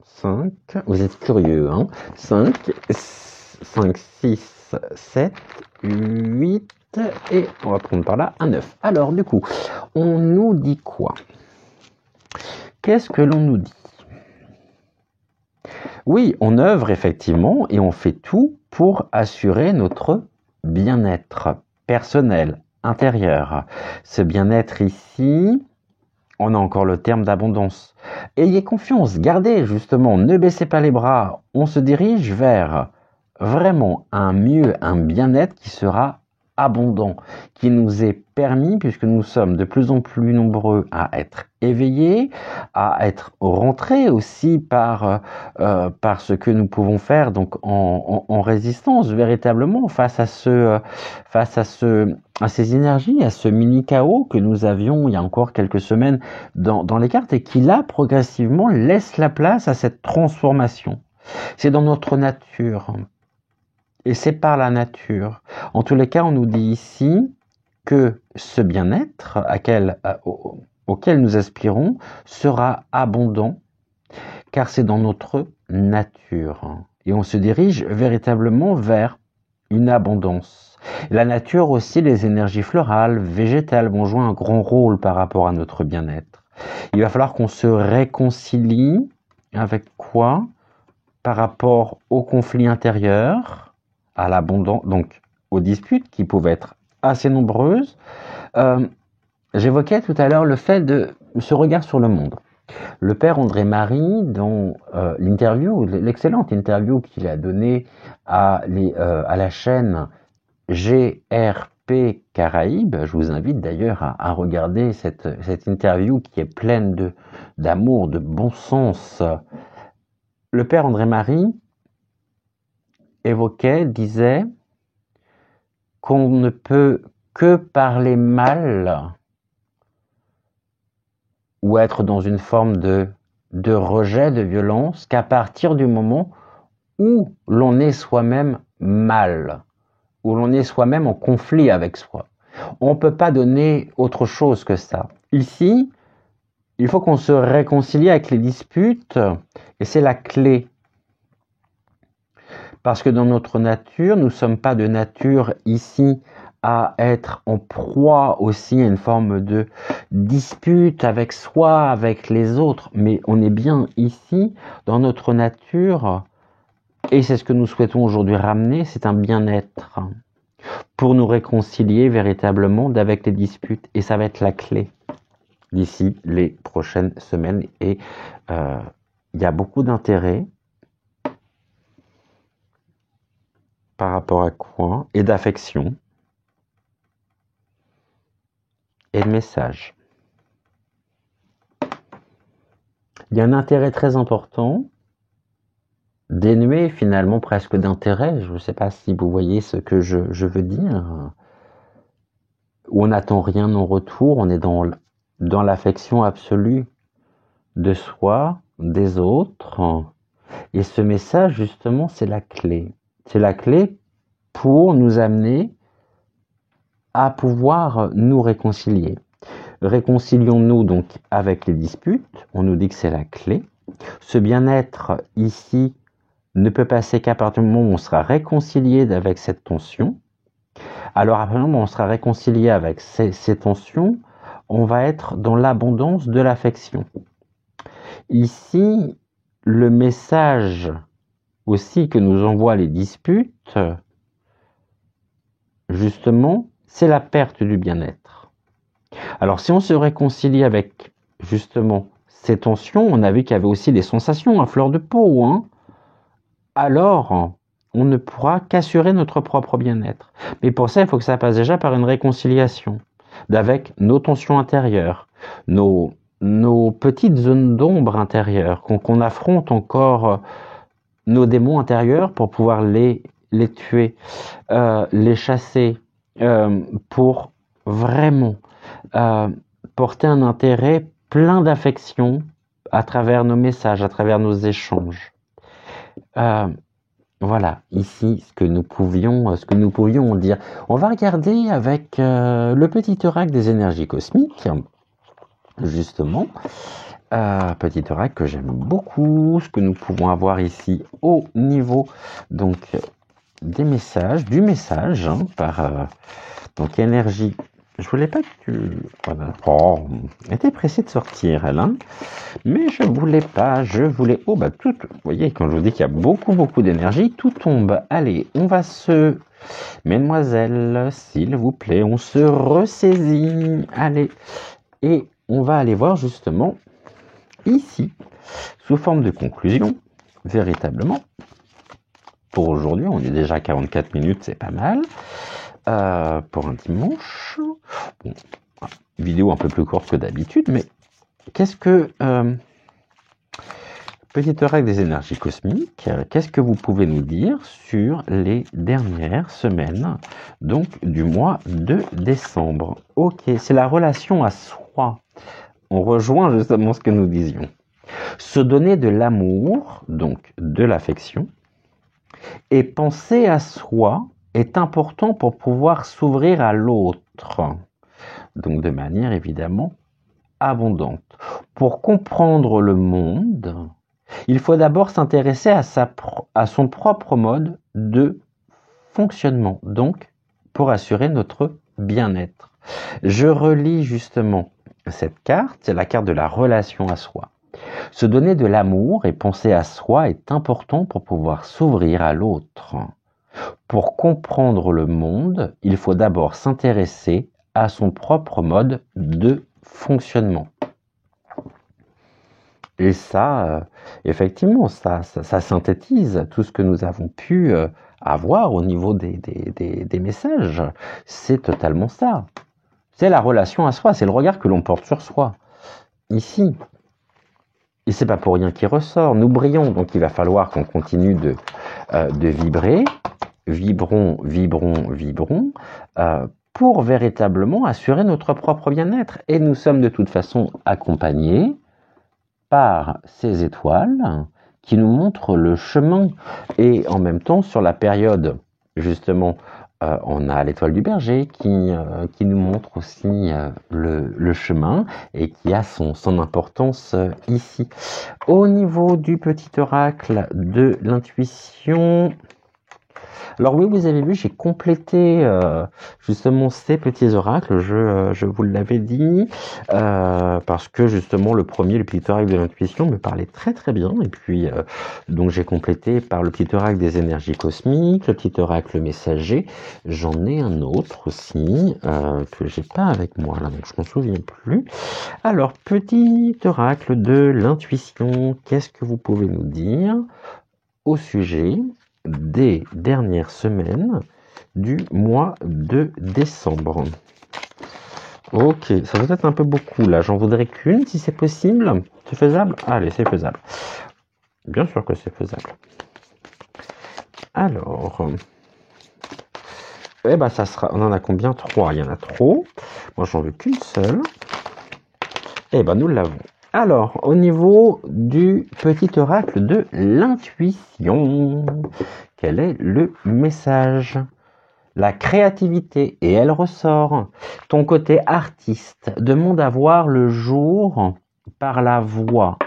5. Vous êtes curieux, hein? 5, 6, 7, 8. Et on va prendre par là un 9. Alors du coup, on nous dit quoi? Qu'est-ce que l'on nous dit? Oui, on œuvre effectivement et on fait tout pour assurer notre bien-être personnel, intérieur. Ce bien-être ici, on a encore le terme d'abondance. Ayez confiance, gardez justement, ne baissez pas les bras. On se dirige vers vraiment un mieux, un bien-être qui sera abondant, qui nous est permis, puisque nous sommes de plus en plus nombreux à être éveillés, à être rentrés aussi par ce que nous pouvons faire, donc en résistance véritablement face à ces énergies, à ce mini-chaos que nous avions il y a encore quelques semaines dans les cartes et qui là progressivement laisse la place à cette transformation. C'est dans notre nature. Et c'est par la nature. En tous les cas, on nous dit ici que ce bien-être auquel nous aspirons sera abondant, car c'est dans notre nature. Et on se dirige véritablement vers une abondance. La nature aussi, les énergies florales, végétales vont jouer un grand rôle par rapport à notre bien-être. Il va falloir qu'on se réconcilie avec quoi? Par rapport au conflit intérieur, à l'abondance, donc aux disputes qui pouvaient être assez nombreuses. J'évoquais tout à l'heure le fait de ce regard sur le monde. Le père André-Marie, dans l'interview, l'excellente interview qu'il a donnée à la chaîne GRP Caraïbes, je vous invite d'ailleurs à regarder cette interview qui est pleine d'amour, de bon sens. Le père André-Marie disait qu'on ne peut que parler mal ou être dans une forme de rejet, de violence, qu'à partir du moment où l'on est soi-même mal, où l'on est soi-même en conflit avec soi. On ne peut pas donner autre chose que ça. Ici, il faut qu'on se réconcilie avec les disputes, et c'est la clé. Parce que dans notre nature, nous ne sommes pas de nature ici à être en proie aussi à une forme de dispute avec soi, avec les autres, mais on est bien ici dans notre nature, et c'est ce que nous souhaitons aujourd'hui ramener, c'est un bien-être pour nous réconcilier véritablement avec les disputes, et ça va être la clé d'ici les prochaines semaines, et il y a beaucoup d'intérêt par rapport à quoi? Et d'affection et de message. Il y a un intérêt très important, dénué finalement presque d'intérêt, je ne sais pas si vous voyez ce que je veux dire, où on n'attend rien en retour, on est dans l'affection absolue de soi, des autres, et ce message justement c'est la clé. C'est la clé pour nous amener à pouvoir nous réconcilier. Réconcilions-nous donc avec les disputes, on nous dit que c'est la clé. Ce bien-être ici ne peut passer qu'à partir du moment où on sera réconcilié avec cette tension. Alors à partir du moment où on sera réconcilié avec ces tensions, on va être dans l'abondance de l'affection. Ici, le message aussi que nous envoient les disputes, justement, c'est la perte du bien-être. Alors si on se réconcilie avec justement ces tensions, on a vu qu'il y avait aussi des sensations à fleur de peau, hein, alors on ne pourra qu'assurer notre propre bien-être. Mais pour ça, il faut que ça passe déjà par une réconciliation avec nos tensions intérieures, nos petites zones d'ombre intérieures, qu'on affronte encore nos démons intérieurs pour pouvoir les tuer, les chasser, pour vraiment porter un intérêt plein d'affection à travers nos messages, à travers nos échanges. Voilà, ici, ce que nous pouvions dire. On va regarder avec le petit oracle des énergies cosmiques, justement. Petit oracle que j'aime beaucoup, ce que nous pouvons avoir ici au niveau donc des messages, du message, hein, par donc énergie Je voulais pas que tu... Voilà. Oh, elle était pressée de sortir, elle, hein. Mais je voulais pas, je voulais... Oh, bah, tout... Vous voyez, quand je vous dis qu'il y a beaucoup d'énergie, tout tombe. Allez, on va se... Mesdemoiselles, s'il vous plaît, on se ressaisit. Allez. Et on va aller voir justement ici, sous forme de conclusion, véritablement. Pour aujourd'hui, on est déjà à 44 minutes, c'est pas mal. Pour un dimanche. Bon, vidéo un peu plus courte que d'habitude, mais qu'est-ce que... petite règle des énergies cosmiques, qu'est-ce que vous pouvez nous dire sur les dernières semaines, donc du mois de décembre? Ok, c'est la relation à soi. On rejoint justement ce que nous disions. Se donner de l'amour, donc de l'affection, et penser à soi est important pour pouvoir s'ouvrir à l'autre, donc de manière évidemment abondante. Pour comprendre le monde, il faut d'abord s'intéresser à son propre mode de fonctionnement, donc pour assurer notre bien-être. Je relis justement cette carte, c'est la carte de la relation à soi. Se donner de l'amour et penser à soi est important pour pouvoir s'ouvrir à l'autre. Pour comprendre le monde, il faut d'abord s'intéresser à son propre mode de fonctionnement. Et ça, effectivement, ça synthétise tout ce que nous avons pu avoir au niveau des messages. C'est totalement ça. C'est la relation à soi, c'est le regard que l'on porte sur soi. Ici. Et c'est pas pour rien qu'il ressort. Nous brillons, donc il va falloir qu'on continue de vibrer. Vibrons, pour véritablement assurer notre propre bien-être. Et nous sommes de toute façon accompagnés par ces étoiles qui nous montrent le chemin. Et en même temps, sur la période, justement, on a l'étoile du berger qui nous montre aussi le chemin et qui a son importance ici. Au niveau du petit oracle de l'intuition, alors oui, vous avez vu, j'ai complété justement ces petits oracles, je vous l'avais dit, parce que justement le premier, le petit oracle de l'intuition, me parlait très bien, et puis donc j'ai complété par le petit oracle des énergies cosmiques, le petit oracle messager, j'en ai un autre aussi, que j'ai pas avec moi là, donc je m'en souviens plus. Alors, petit oracle de l'intuition, qu'est-ce que vous pouvez nous dire au sujet des dernières semaines du mois de décembre? Ok, ça doit être un peu beaucoup là, j'en voudrais qu'une si c'est possible. C'est faisable? Allez, c'est faisable. Bien sûr que c'est faisable. Alors, eh ben ça sera, on en a combien? 3, il y en a trop. Moi j'en veux qu'une seule. Eh ben nous l'avons. Alors, au niveau du petit oracle de l'intuition, quel est le message? La créativité, et elle ressort. Ton côté artiste demande à voir le jour par la voix,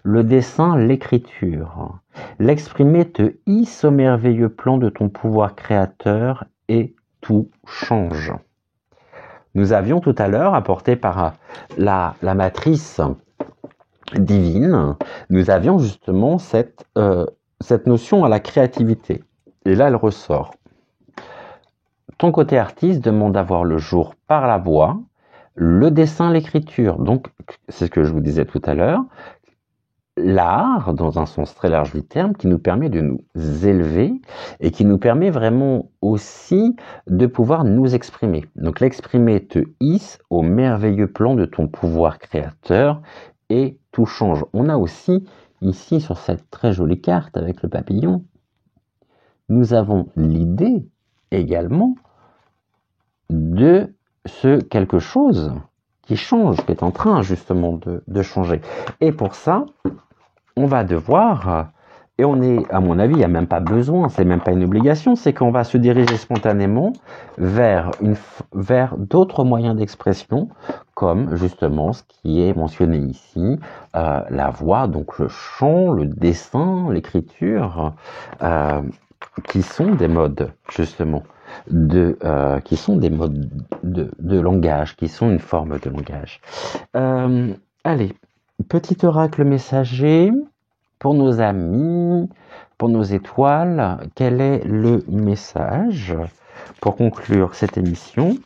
le dessin, l'écriture. L'exprimer te hisse au merveilleux plan de ton pouvoir créateur et tout change. Nous avions tout à l'heure, apporté par la matrice divine, nous avions justement cette notion à la créativité. Et là, elle ressort. Ton côté artiste demande à voir le jour par la voix, le dessin, l'écriture. Donc, c'est ce que je vous disais tout à l'heure. L'art, dans un sens très large du terme, qui nous permet de nous élever et qui nous permet vraiment aussi de pouvoir nous exprimer. Donc, l'exprimer te hisse au merveilleux plan de ton pouvoir créateur et tout change. On a aussi, ici, sur cette très jolie carte avec le papillon, nous avons l'idée également de ce quelque chose qui change, qui est en train justement de changer. Et pour ça, on va devoir, et on est, à mon avis, il n'y a même pas besoin, c'est même pas une obligation, c'est qu'on va se diriger spontanément vers d'autres moyens d'expression, comme justement ce qui est mentionné ici, la voix, donc le chant, le dessin, l'écriture, qui sont des modes justement qui sont des modes de langage, qui sont une forme de langage. Allez, petit oracle messager pour nos amis, pour nos étoiles. Quel est le message pour conclure cette émission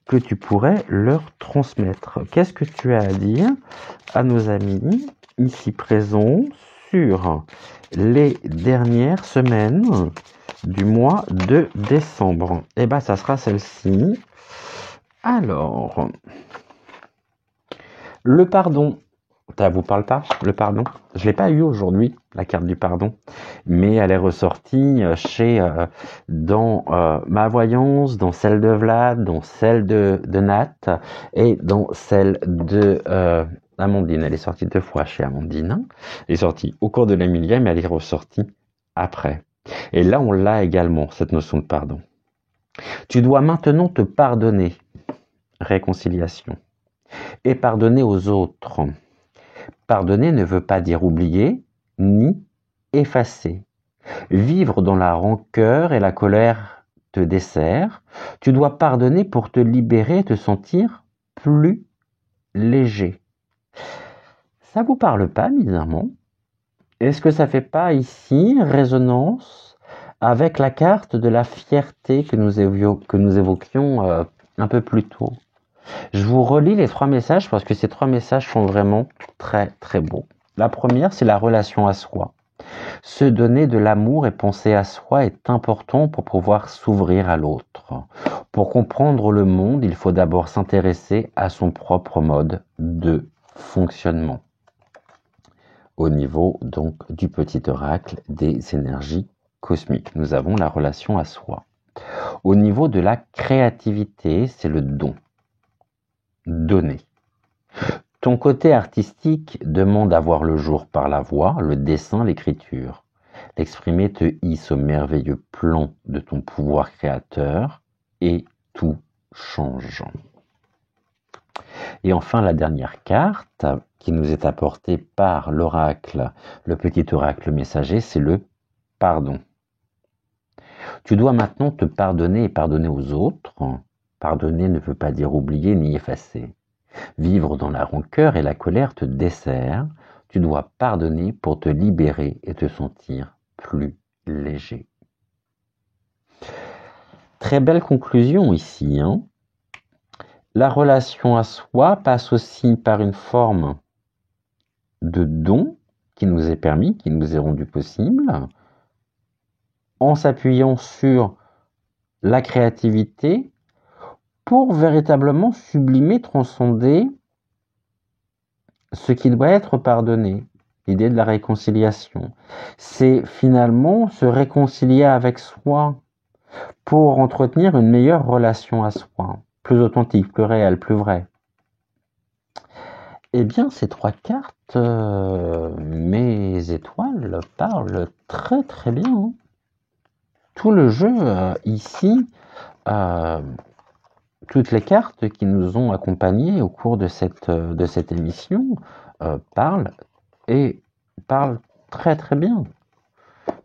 que tu pourrais leur transmettre? Qu'est-ce que tu as à dire à nos amis ici présents sur les dernières semaines du mois de décembre? Eh bien, ça sera celle-ci. Alors, le pardon. Ça vous parle pas, le pardon? Je l'ai pas eu aujourd'hui, la carte du pardon, mais elle est ressortie dans ma voyance, dans celle de Vlad, dans celle de Nat et dans celle de Amandine. Elle est sortie 2 fois chez Amandine. Elle est sortie au cours de la millième, mais elle est ressortie après. Et là, on l'a également, cette notion de pardon. Tu dois maintenant te pardonner. Réconciliation. Et pardonner aux autres. Pardonner ne veut pas dire oublier, ni effacer. Vivre dans la rancœur et la colère te dessert. Tu dois pardonner pour te libérer et te sentir plus léger. Ça vous parle pas, bizarrement? Est-ce que ça fait pas ici résonance avec la carte de la fierté que nous évoquions un peu plus tôt? Je vous relis les 3 messages parce que ces 3 messages sont vraiment très très beaux. La première, c'est la relation à soi. Se donner de l'amour et penser à soi est important pour pouvoir s'ouvrir à l'autre. Pour comprendre le monde, il faut d'abord s'intéresser à son propre mode de fonctionnement. Au niveau donc du petit oracle des énergies cosmiques, nous avons la relation à soi. Au niveau de la créativité, c'est le don. Donner. Ton côté artistique demande à voir le jour par la voix, le dessin, l'écriture. L'exprimer te hisse au merveilleux plan de ton pouvoir créateur et tout change. Et enfin, la dernière carte qui nous est apportée par l'oracle, le petit oracle messager, c'est le pardon. Tu dois maintenant te pardonner et pardonner aux autres. Pardonner ne veut pas dire oublier ni effacer. Vivre dans la rancœur et la colère te dessert. Tu dois pardonner pour te libérer et te sentir plus léger. Très belle conclusion ici. La relation à soi passe aussi par une forme de don qui nous est permis, qui nous est rendu possible, en s'appuyant sur la créativité pour véritablement sublimer, transcender ce qui doit être pardonné. L'idée de la réconciliation, c'est finalement se réconcilier avec soi pour entretenir une meilleure relation à soi, plus authentique, plus réelle, plus vraie. Eh bien, ces 3 cartes, mes étoiles parlent très très bien. Tout le jeu ici, toutes les cartes qui nous ont accompagnés au cours de cette émission parlent très très bien.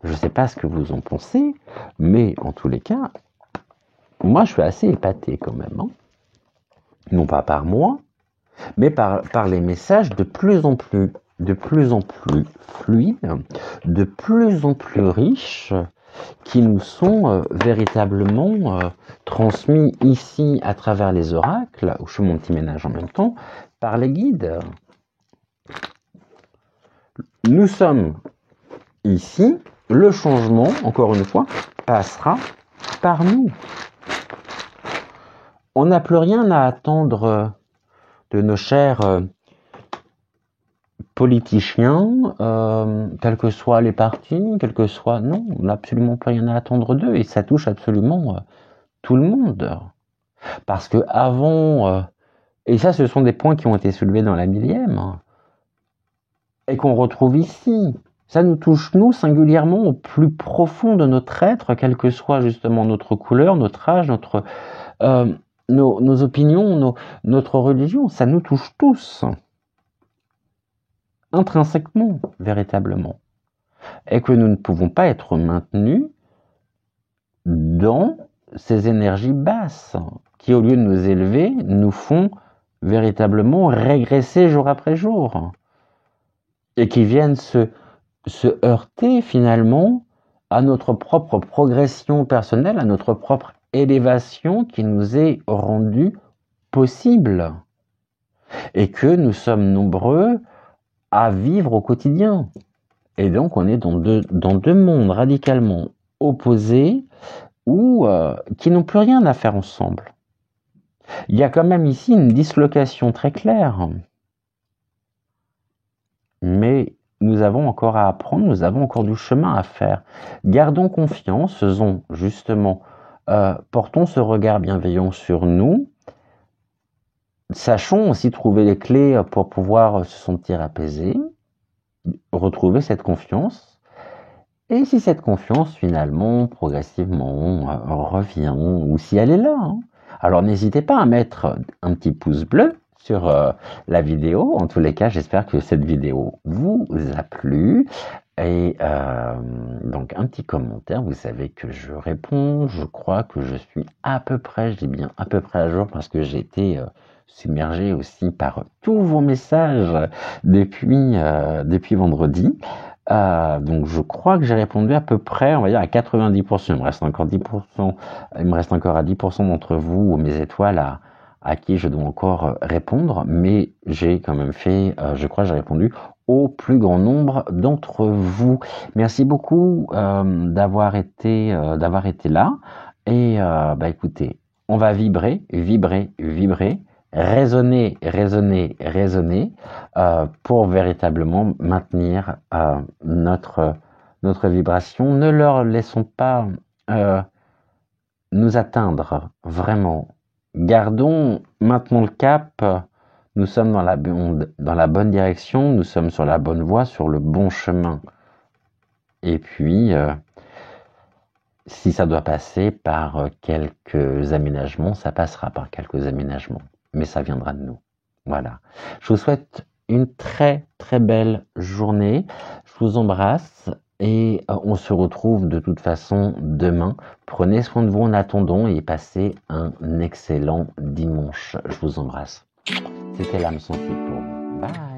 Je ne sais pas ce que vous en pensez, mais en tous les cas, moi je suis assez épaté quand même. Non pas par moi, mais par les messages de plus en plus fluides, de plus en plus riches, qui nous sont véritablement transmis ici à travers les oracles, où je fais mon petit ménage en même temps, par les guides. Nous sommes ici, le changement, encore une fois, passera par nous. On n'a plus rien à attendre de nos chers politiciens, quels que soient les partis, quels que soient... Non, on n'a absolument plus rien à attendre d'eux, et ça touche absolument tout le monde. Parce que avant, et ça ce sont des points qui ont été soulevés dans la millième, et qu'on retrouve ici, ça nous touche nous singulièrement au plus profond de notre être, quelle que soit justement notre couleur, notre âge, nos opinions, notre religion, ça nous touche tous. Intrinsèquement, véritablement. Et que nous ne pouvons pas être maintenus dans ces énergies basses qui, au lieu de nous élever, nous font véritablement régresser jour après jour et qui viennent se heurter finalement à notre propre progression personnelle, à notre propre élévation qui nous est rendue possible et que nous sommes nombreux à vivre au quotidien. Et donc on est dans deux mondes radicalement opposés ou qui n'ont plus rien à faire ensemble. Il y a quand même ici une dislocation très claire. Mais nous avons encore à apprendre, nous avons encore du chemin à faire. Gardons confiance, faisons justement, portons ce regard bienveillant sur nous. Sachons aussi trouver les clés pour pouvoir se sentir apaisé, retrouver cette confiance. Et si cette confiance, finalement, progressivement, revient, ou si elle est là, hein, alors n'hésitez pas à mettre un petit pouce bleu sur la vidéo. En tous les cas, j'espère que cette vidéo vous a plu. Et donc, un petit commentaire. Vous savez que je réponds. Je crois que je suis à peu près, je dis bien à peu près à jour parce que j'ai été submergé aussi par tous vos messages depuis vendredi. Donc je crois que j'ai répondu à peu près, on va dire à 90%. Il me reste encore 10%. Il me reste encore à 10% d'entre vous, mes étoiles, à qui je dois encore répondre. Mais j'ai quand même fait, je crois que j'ai répondu au plus grand nombre d'entre vous. Merci beaucoup d'avoir été là. Et écoutez, on va vibrer, vibrer, vibrer. Raisonner, raisonner, raisonner pour véritablement maintenir notre vibration. Ne leur laissons pas nous atteindre, vraiment. Gardons maintenant le cap. Nous sommes dans la bonne direction, nous sommes sur la bonne voie, sur le bon chemin. Et puis, si ça doit passer par quelques aménagements, ça passera par quelques aménagements. Mais ça viendra de nous. Voilà. Je vous souhaite une très très belle journée. Je vous embrasse et on se retrouve de toute façon demain. Prenez soin de vous en attendant et passez un excellent dimanche. Je vous embrasse. C'était l'âme sans fil pour vous. Bye.